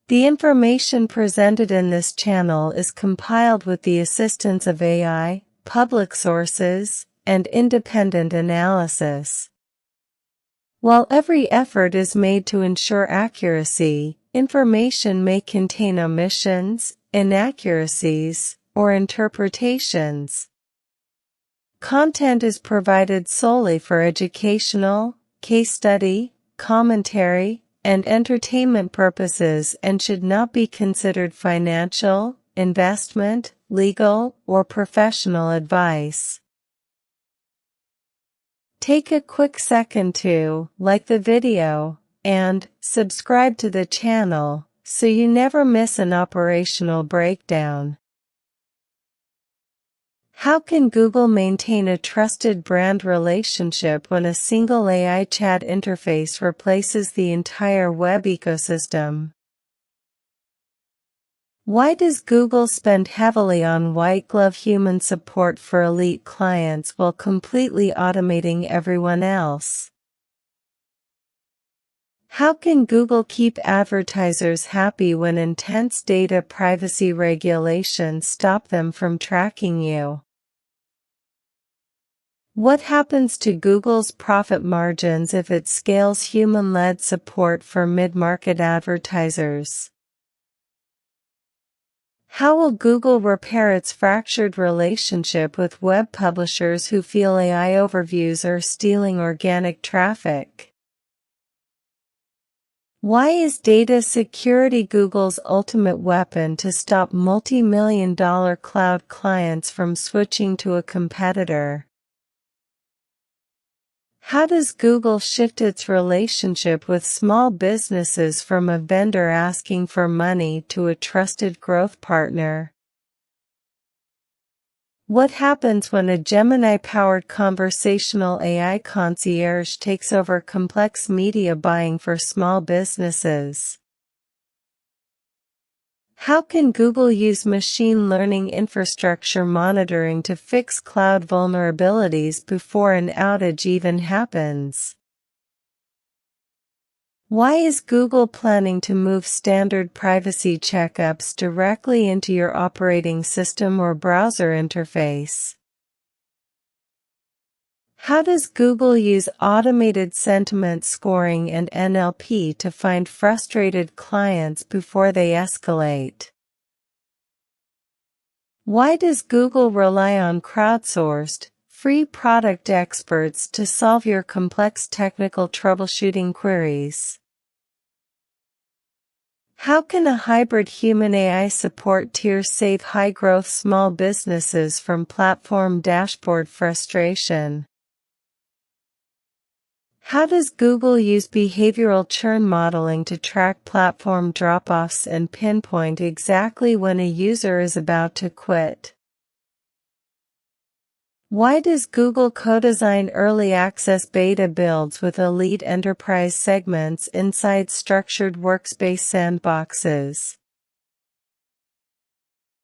The information presented in this channel is compiled with the assistance of AI, public sources, and independent analysis. While every effort is made to ensure accuracy, information may contain omissions, inaccuracies, or interpretations. Content is provided solely for educational, case study, commentary, and entertainment purposes and should not be considered financial, investment, legal, or professional advice. Take a quick second to like the video and subscribe to the channel so you never miss an operational breakdown. How can Google maintain a trusted brand relationship when a single AI chat interface replaces the entire web ecosystem? Why does Google spend heavily on white-glove human support for elite clients while completely automating everyone else? How can Google keep advertisers happy when intense data privacy regulations stop them from tracking you? What happens to Google's profit margins if it scales human-led support for mid-market advertisers? How will Google repair its fractured relationship with web publishers who feel AI overviews are stealing organic traffic? Why is data security Google's ultimate weapon to stop multi-million-dollar cloud clients from switching to a competitor? How does Google shift its relationship with small businesses from a vendor asking for money to a trusted growth partner? What happens when a Gemini-powered conversational AI concierge takes over complex media buying for small businesses? How can Google use machine learning infrastructure monitoring to fix cloud vulnerabilities before an outage even happens? Why is Google planning to move standard privacy checkups directly into your operating system or browser interface? How does Google use automated sentiment scoring and NLP to find frustrated clients before they escalate? Why does Google rely on crowdsourced, free product experts to solve your complex technical troubleshooting queries? How can a hybrid human-AI support tier save high-growth small businesses from platform dashboard frustration? How does Google use behavioral churn modeling to track platform drop-offs and pinpoint exactly when a user is about to quit? Why does Google co-design early access beta builds with elite enterprise segments inside structured workspace sandboxes?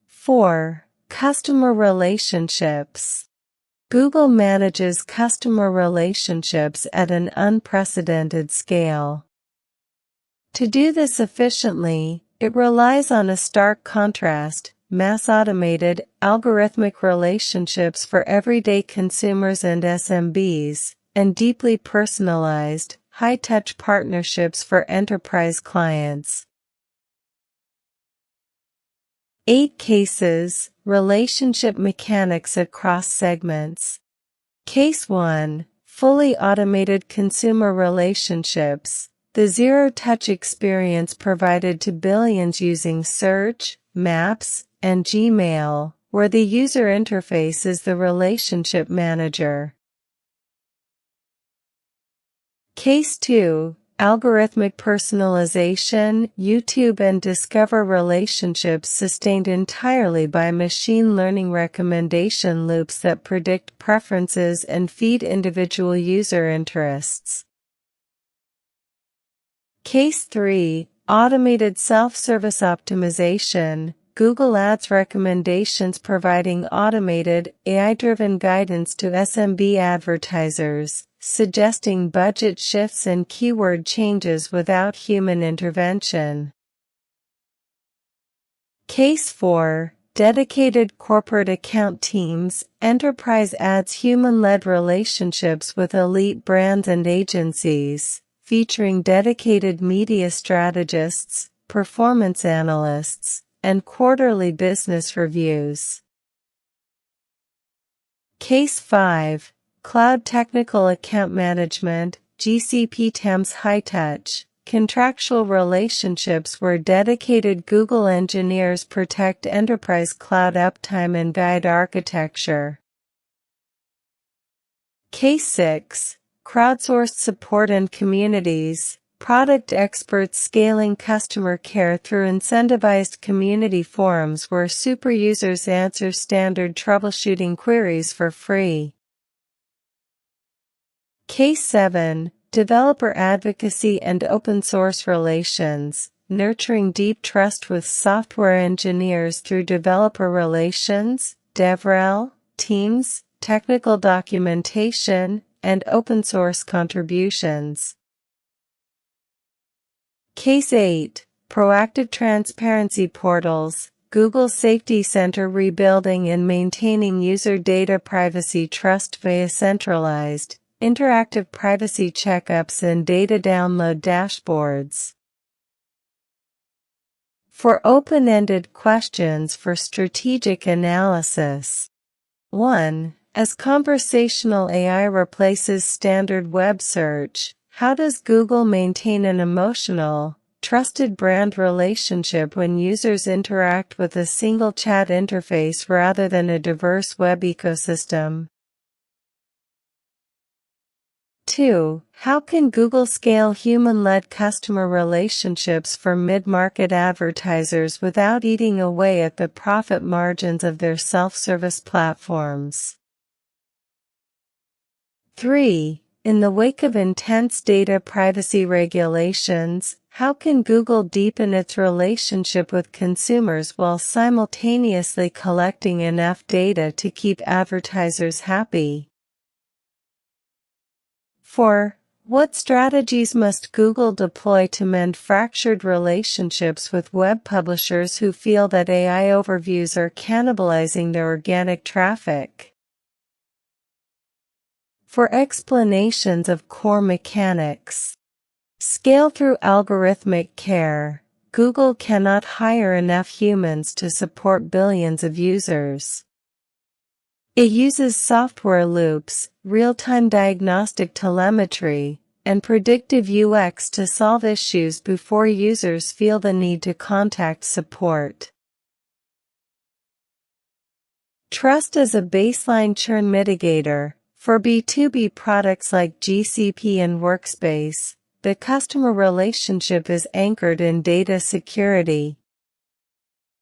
4. Customer relationships. Google manages customer relationships at an unprecedented scale. To do this efficiently, it relies on a stark contrast: mass-automated, algorithmic relationships for everyday consumers and SMBs, and deeply personalized, high-touch partnerships for enterprise clients. 8 cases, relationship mechanics across segments. Case 1, fully automated consumer relationships, the zero-touch experience provided to billions using search, maps, and Gmail, where the user interface is the relationship manager. Case 2, algorithmic personalization, YouTube and Discover relationships sustained entirely by machine learning recommendation loops that predict preferences and feed individual user interests. Case 3, automated self-service optimization, Google Ads recommendations providing automated, AI-driven guidance to SMB advertisers, suggesting budget shifts and keyword changes without human intervention. Case 4. Dedicated corporate account teams. Enterprise adds human-led relationships with elite brands and agencies, featuring dedicated media strategists, performance analysts, and quarterly business reviews. Case 5. Cloud Technical Account Management, GCP TAMS High Touch. Contractual relationships where dedicated Google engineers protect enterprise cloud uptime and guide architecture. Case 6. Crowdsourced support and communities. Product experts scaling customer care through incentivized community forums where super users answer standard troubleshooting queries for free. Case 7. Developer advocacy and open source relations. Nurturing deep trust with software engineers through developer relations, DevRel, teams, technical documentation, and open source contributions. Case 8. Proactive transparency portals. Google Safety Center rebuilding and maintaining user data privacy trust via centralized, interactive privacy checkups and data download dashboards. For open-ended questions for strategic analysis. 1. As conversational AI replaces standard web search, how does Google maintain an emotional, trusted brand relationship when users interact with a single chat interface rather than a diverse web ecosystem? 2. How can Google scale human-led customer relationships for mid-market advertisers without eating away at the profit margins of their self-service platforms? 3. In the wake of intense data privacy regulations, how can Google deepen its relationship with consumers while simultaneously collecting enough data to keep advertisers happy? 4. What strategies must Google deploy to mend fractured relationships with web publishers who feel that AI overviews are cannibalizing their organic traffic? For explanations of core mechanics. Scale through algorithmic care. Google cannot hire enough humans to support billions of users. It uses software loops, real-time diagnostic telemetry, and predictive UX to solve issues before users feel the need to contact support. Trust as a baseline churn mitigator. For B2B products like GCP and Workspace, the customer relationship is anchored in data security.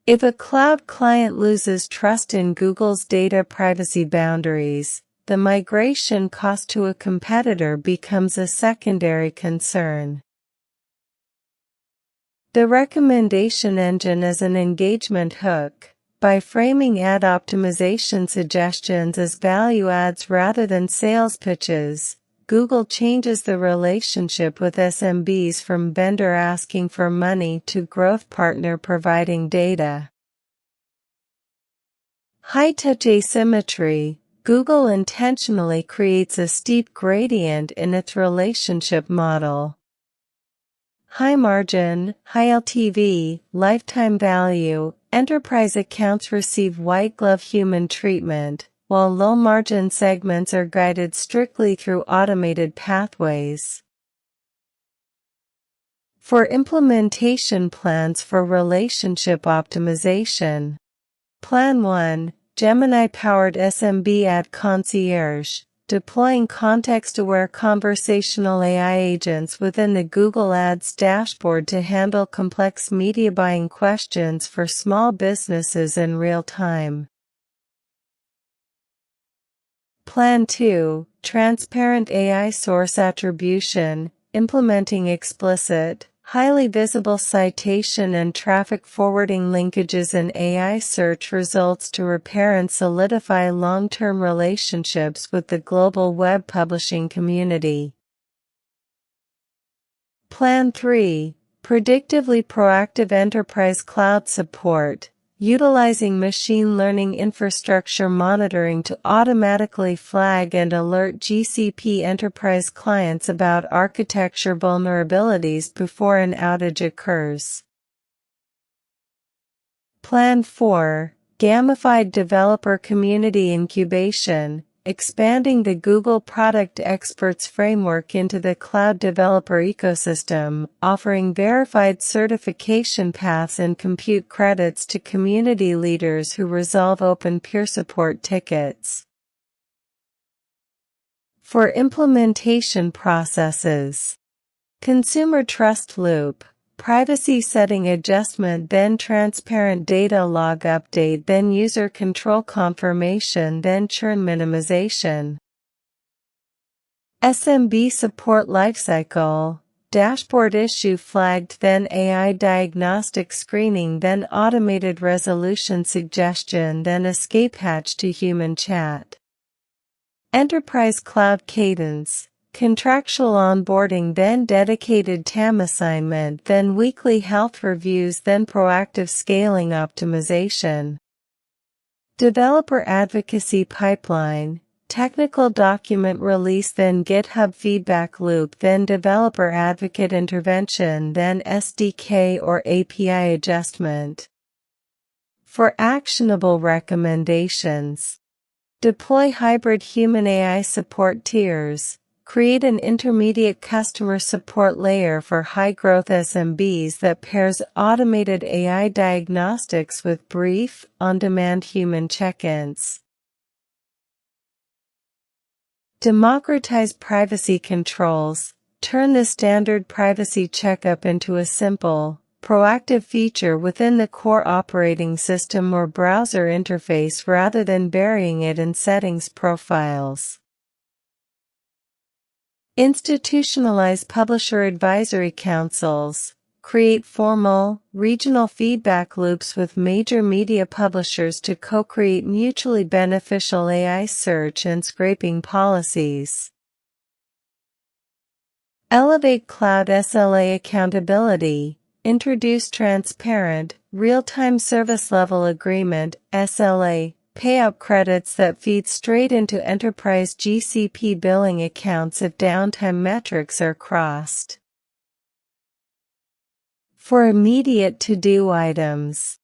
If a cloud client loses trust in Google's data privacy boundaries, the migration cost to a competitor becomes a secondary concern. The recommendation engine as an engagement hook. By framing ad optimization suggestions as value adds rather than sales pitches, Google changes the relationship with SMBs from vendor asking for money to growth partner providing data. High-touch asymmetry. Google intentionally creates a steep gradient in its relationship model. High margin, high LTV, lifetime value, enterprise accounts receive white-glove human treatment, while low-margin segments are guided strictly through automated pathways. For implementation plans for relationship optimization. Plan 1. Gemini-powered SMB Ad Concierge, deploying context-aware conversational AI agents within the Google Ads dashboard to handle complex media buying questions for small businesses in real time. Plan 2. Transparent AI source attribution, implementing explicit, highly visible citation and traffic forwarding linkages in AI search results to repair and solidify long-term relationships with the global web publishing community. Plan 3. Predictively proactive enterprise cloud support, utilizing machine learning infrastructure monitoring to automatically flag and alert GCP enterprise clients about architecture vulnerabilities before an outage occurs. Plan 4. Gamified developer community incubation, expanding the Google Product Experts framework into the cloud developer ecosystem, offering verified certification paths and compute credits to community leaders who resolve open peer support tickets. For implementation processes: consumer trust loop, privacy setting adjustment, then transparent data log update, then user control confirmation, then churn minimization. SMB support lifecycle, dashboard issue flagged, then AI diagnostic screening, then automated resolution suggestion, then escape hatch to human chat. Enterprise cloud cadence, contractual onboarding, then dedicated TAM assignment, then weekly health reviews, then proactive scaling optimization. Developer advocacy pipeline, technical document release, then GitHub feedback loop, then developer advocate intervention, then SDK or API adjustment. For actionable recommendations: deploy hybrid human-AI support tiers. Create an intermediate customer support layer for high-growth SMBs that pairs automated AI diagnostics with brief, on-demand human check-ins. Democratize privacy controls. Turn the standard privacy checkup into a simple, proactive feature within the core operating system or browser interface rather than burying it in settings profiles. Institutionalize publisher advisory councils. Create formal, regional feedback loops with major media publishers to co-create mutually beneficial AI search and scraping policies. Elevate cloud SLA accountability. Introduce transparent, real-time service level agreement (SLA) payout credits that feed straight into enterprise GCP billing accounts if downtime metrics are crossed. For immediate to-do items: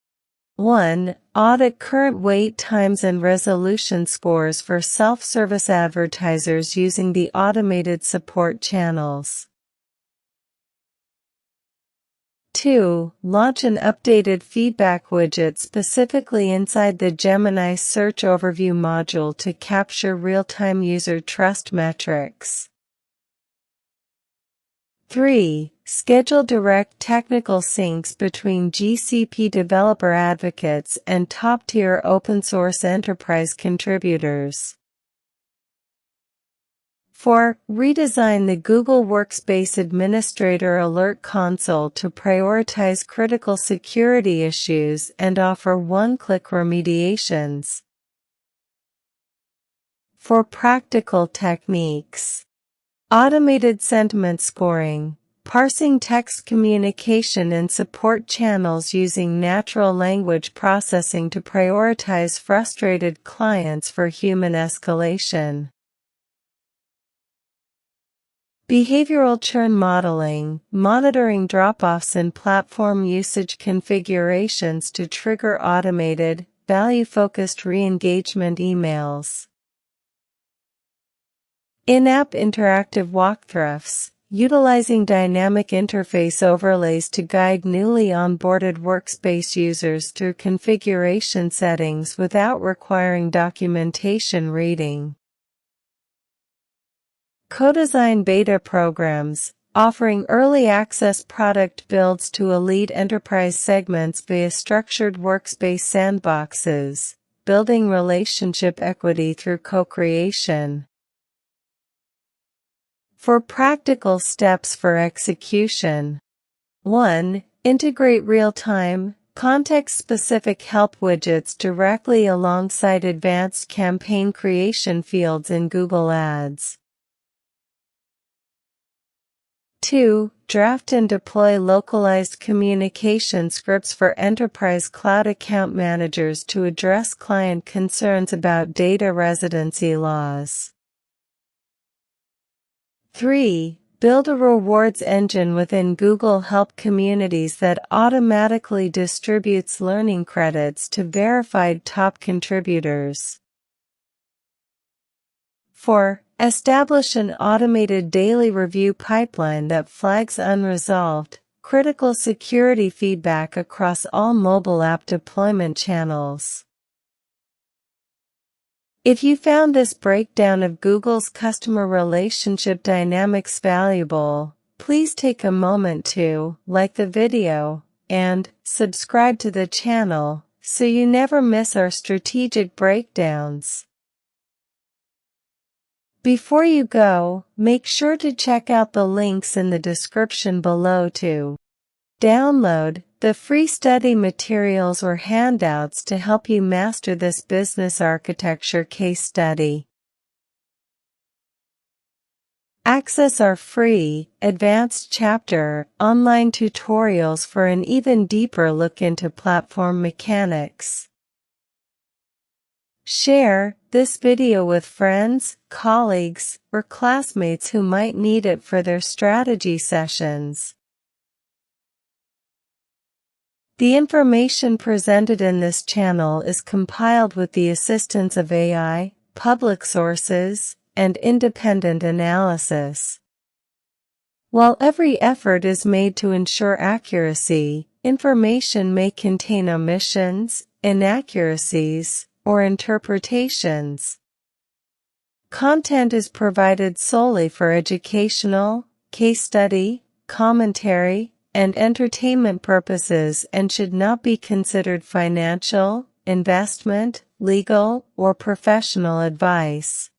1. Audit current wait times and resolution scores for self-service advertisers using the automated support channels. 2. Launch an updated feedback widget specifically inside the Gemini Search Overview module to capture real-time user trust metrics. 3. Schedule direct technical syncs between GCP developer advocates and top-tier open-source enterprise contributors. 4. Redesign the Google Workspace Administrator Alert Console to prioritize critical security issues and offer one-click remediations. For practical techniques: automated sentiment scoring, parsing text communication in support channels using natural language processing to prioritize frustrated clients for human escalation. Behavioral churn modeling, monitoring drop-offs in platform usage configurations to trigger automated, value-focused re-engagement emails. In-app interactive walkthroughs, utilizing dynamic interface overlays to guide newly onboarded workspace users through configuration settings without requiring documentation reading. Co-design beta programs, offering early access product builds to elite enterprise segments via structured workspace sandboxes, building relationship equity through co-creation. For practical steps for execution: 1. Integrate real-time, context-specific help widgets directly alongside advanced campaign creation fields in Google Ads. 2. Draft and deploy localized communication scripts for enterprise cloud account managers to address client concerns about data residency laws. 3. Build a rewards engine within Google Help communities that automatically distributes learning credits to verified top contributors. 4. Establish an automated daily review pipeline that flags unresolved, critical security feedback across all mobile app deployment channels. If you found this breakdown of Google's customer relationship dynamics valuable, please take a moment to like the video and subscribe to the channel so you never miss our strategic breakdowns. Before you go, make sure to check out the links in the description below to download the free study materials or handouts to help you master this business architecture case study. Access our free, advanced chapter online tutorials for an even deeper look into platform mechanics. Share this video with friends, colleagues, or classmates who might need it for their strategy sessions. The information presented in this channel is compiled with the assistance of AI, public sources, and independent analysis. While every effort is made to ensure accuracy, information may contain omissions, inaccuracies, or interpretations. Content is provided solely for educational, case study, commentary, and entertainment purposes and should not be considered financial, investment, legal, or professional advice.